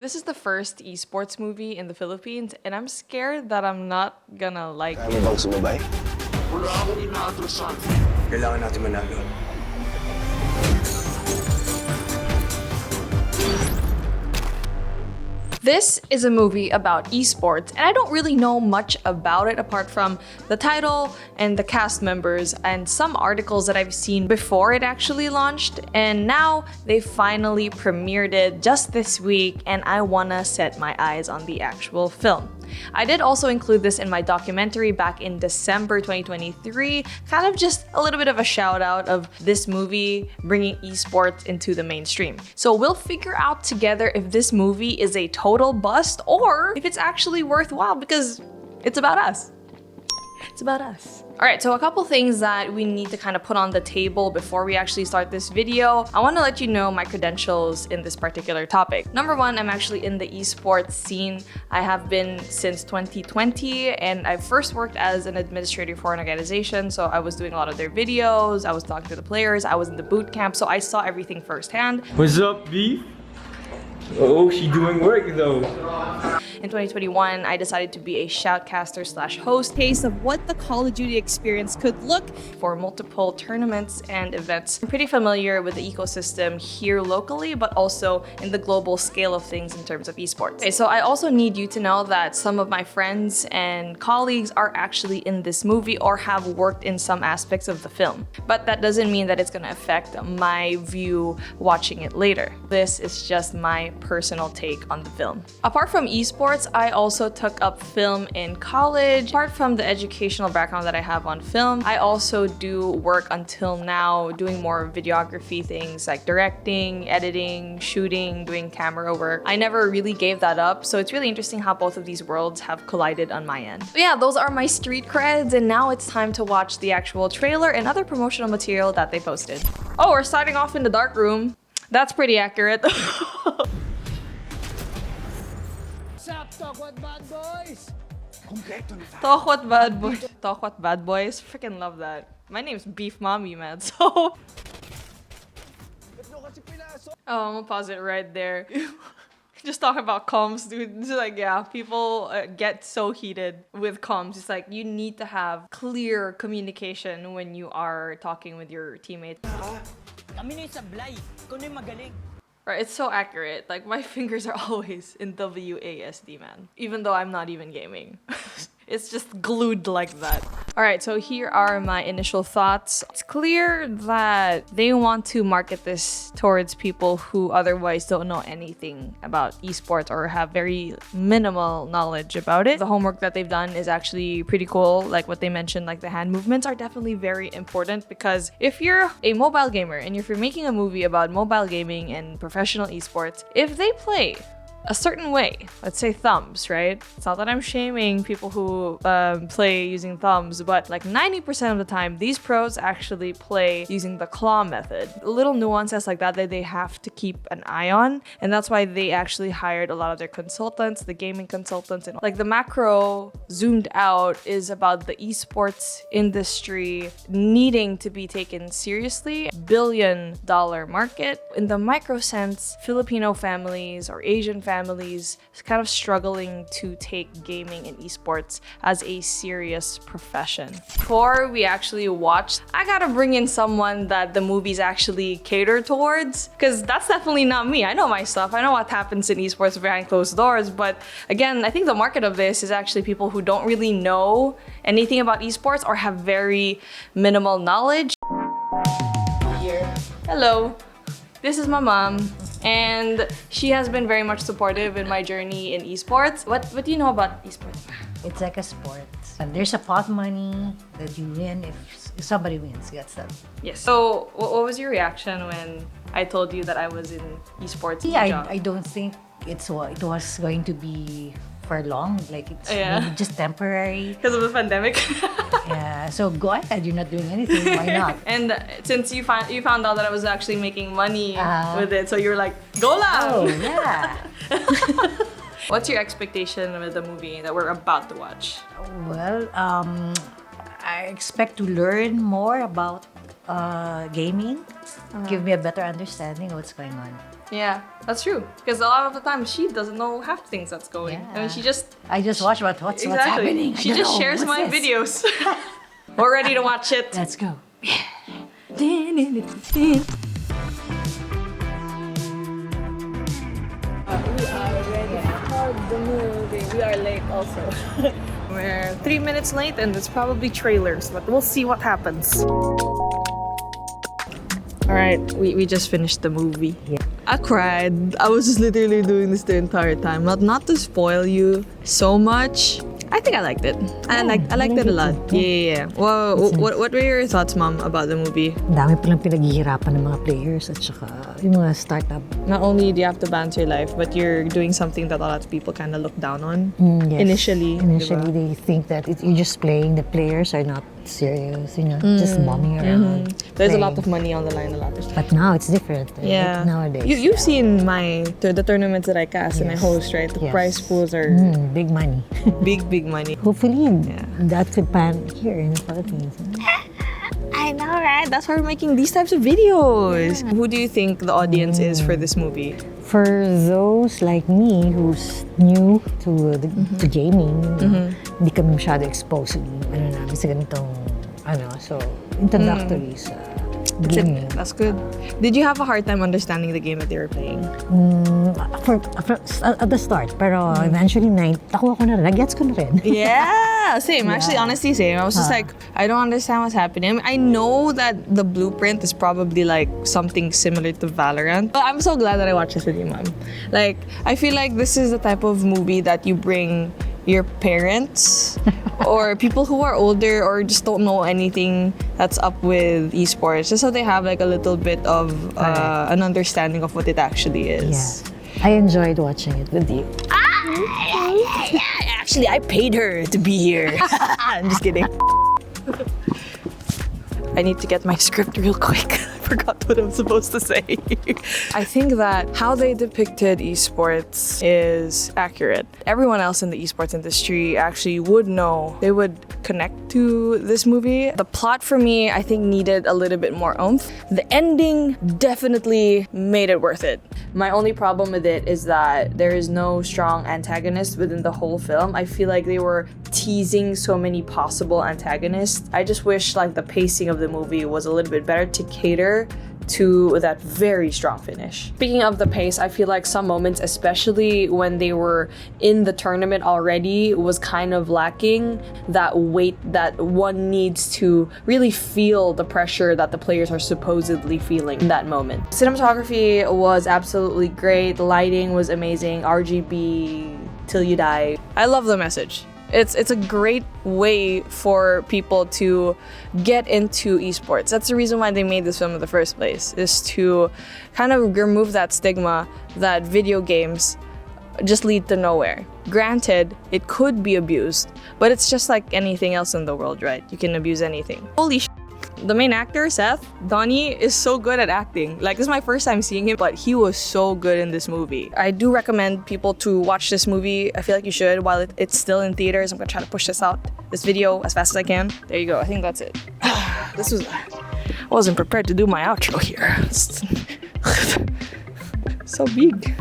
This is the first esports movie in the Philippines, and I'm scared that I'm not gonna like Kaya it. mo bang sumabay? Kailangan natin manalo. This is a movie about esports, and I don't really know much about it apart from the title and the cast members and some articles that I've seen before it actually launched. And now they finally premiered it just this week, and I wanna set my eyes on the actual film. I did also include this in my documentary back in December 2023, kind of just a little bit of a shout out of this movie bringing esports into the mainstream. So we'll figure out together if this movie is a total bust or if it's actually worthwhile because it's about us. It's about us. All right, so a couple things that we need to kind of put on the table before we actually start this video. I want to let you know my credentials in this particular topic. Number one, I'm actually in the esports scene. I have been since 2020, and I first worked as an administrator for an organization. So I was doing a lot of their videos, I was talking to the players, I was in the boot camp, so I saw everything firsthand. What's up, Beef? Oh, she doing work though. In 2021, I decided to be a shoutcaster slash host. Taste of what the Call of Duty experience could look for multiple tournaments and events. I'm pretty familiar with the ecosystem here locally, but also in the global scale of things in terms of esports. Okay, so I also need you to know that some of my friends and colleagues are actually in this movie or have worked in some aspects of the film. But that doesn't mean that it's gonna affect my view watching it later. This is just my personal take on the film. Apart from esports, I also took up film in college. Apart from the educational background that I have on film, I also do work until now doing more videography things like directing, editing, shooting, doing camera work. I never really gave that up, so it's really interesting how both of these worlds have collided on my end. But yeah, those are my street creds, and now it's time to watch the actual trailer and other promotional material that they posted. Oh, we're starting off in the dark room. That's pretty accurate. Talk what bad boys. Talk what bad boys. Freaking love that. My name's Beef Mommy, man. So. Oh, I'm gonna pause it right there. Just talk about comms, dude. It's like, yeah, people get so heated with comms. It's like you need to have clear communication when you are talking with your teammates. Kami na yung sablay. Ikaw na yung magaling. Right, it's so accurate. Like my fingers are always in WASD, man. Even though I'm not even gaming. It's just glued like that. All right, so here are my initial thoughts. It's clear that they want to market this towards people who otherwise don't know anything about esports or have very minimal knowledge about it. The homework that they've done is actually pretty cool. Like what they mentioned, like the hand movements are definitely very important because if you're a mobile gamer and if you're making a movie about mobile gaming and professional esports, if they play a certain way, let's say thumbs, right? It's not that I'm shaming people who play using thumbs, but like 90% of the time, these pros actually play using the claw method. Little nuances like that they have to keep an eye on, and that's why they actually hired a lot of their consultants, the gaming consultants, and like the macro zoomed out is about the esports industry needing to be taken seriously. $1 billion market. In the micro sense, Filipino families or Asian families kind of struggling to take gaming and esports as a serious profession. Before we actually watch, I gotta bring in someone that the movies actually cater towards, because that's definitely not me. I know my stuff. I know what happens in esports behind closed doors, but again, I think the market of this is actually people who don't really know anything about esports or have very minimal knowledge. Hello. This is my mom, and she has been very much supportive in my journey in esports. What do you know about esports? It's like a sport. And there's a pot money that you win if somebody wins. That's that. Yes. So, what was your reaction when I told you that I was in esports? Yeah, I don't think it was going to be for long. Like it's maybe just temporary. Because of the pandemic. Yeah. So go ahead. You're not doing anything. Why not? And since you found out that I was actually making money with it, so you were like, go lang! Oh yeah. What's your expectation with the movie that we're about to watch? Well, I expect to learn more about gaming. Give me a better understanding of what's going on. Yeah, that's true. Because a lot of the time she doesn't know half the things that's going. I mean, she just I just watch what's happening. She I don't just know, shares what's my this? videos. We're ready to watch it. Let's go. The movie. We are late also. We're 3 minutes late and it's probably trailers, but we'll see what happens. Alright, we just finished the movie. Yeah. I cried. I was just literally doing this the entire time. Not to spoil you so much. I think I liked it. I liked it a lot. Yeah. Well, what were your thoughts, Mom, about the movie? Dami palang pinaghihirapan ng mga players at saka yung mga startup. Not only do you have to balance your life, but you're doing something that a lot of people kind of look down on. Yes. Initially, Initially, diba? they think that you're just playing. The players are not serious, just bombing around. There's a playing. lot of money on the line, a lot of stuff. But now it's different. right? Yeah. Nowadays. You've seen the tournaments that I cast and I Yes. host, right? The Yes. prize pools are Big money. big money. Hopefully, that could pan here in the Philippines. I know, right? That's why we're making these types of videos. Who do you think the audience is for this movie? For those like me who's new to to gaming, hindi kami masyado exposed namin sa ganitong, so introductory sa gaming. That's good. Did you have a hard time understanding the game that they were playing? At the start, pero eventually, nakuha ko na rin, nag-gets ko na rin. Yeah, same. Actually, honestly, same. I was just like, I don't understand what's happening. I mean, I know that the blueprint is probably like something similar to Valorant. But I'm so glad that I watched this with you, Mom. Like, I feel like this is the type of movie that you bring your parents or people who are older or just don't know anything that's up with esports, just so they have like a little bit of an understanding of what it actually is. Yeah. I enjoyed watching it with you. Actually, I paid her to be here. I'm just kidding. I need to get my script real quick. I forgot what I'm supposed to say. I think that how they depicted esports is accurate. Everyone else in the esports industry actually would know. They would connect to this movie. The plot for me, I think, needed a little bit more oomph. The ending definitely made it worth it. My only problem with it is that there is no strong antagonist within the whole film. I feel like they were teasing so many possible antagonists. I just wish like the pacing of the movie was a little bit better to cater to that very strong finish. Speaking of the pace, I feel like some moments, especially when they were in the tournament already, was kind of lacking that weight that one needs to really feel the pressure that the players are supposedly feeling in that moment. Cinematography was absolutely great. The lighting was amazing. RGB till you die. I love the message. It's a great way for people to get into esports. That's the reason why they made this film in the first place, is to kind of remove that stigma that video games just lead to nowhere. Granted, it could be abused, but it's just like anything else in the world, right? You can abuse anything. Holy shit. The main actor, Seth, Donnie, is so good at acting. Like, this is my first time seeing him, but he was so good in this movie. I do recommend people to watch this movie. I feel like you should while it's still in theaters. I'm gonna try to push this video as fast as I can. There you go. I think that's it. I wasn't prepared to do my outro here. So big.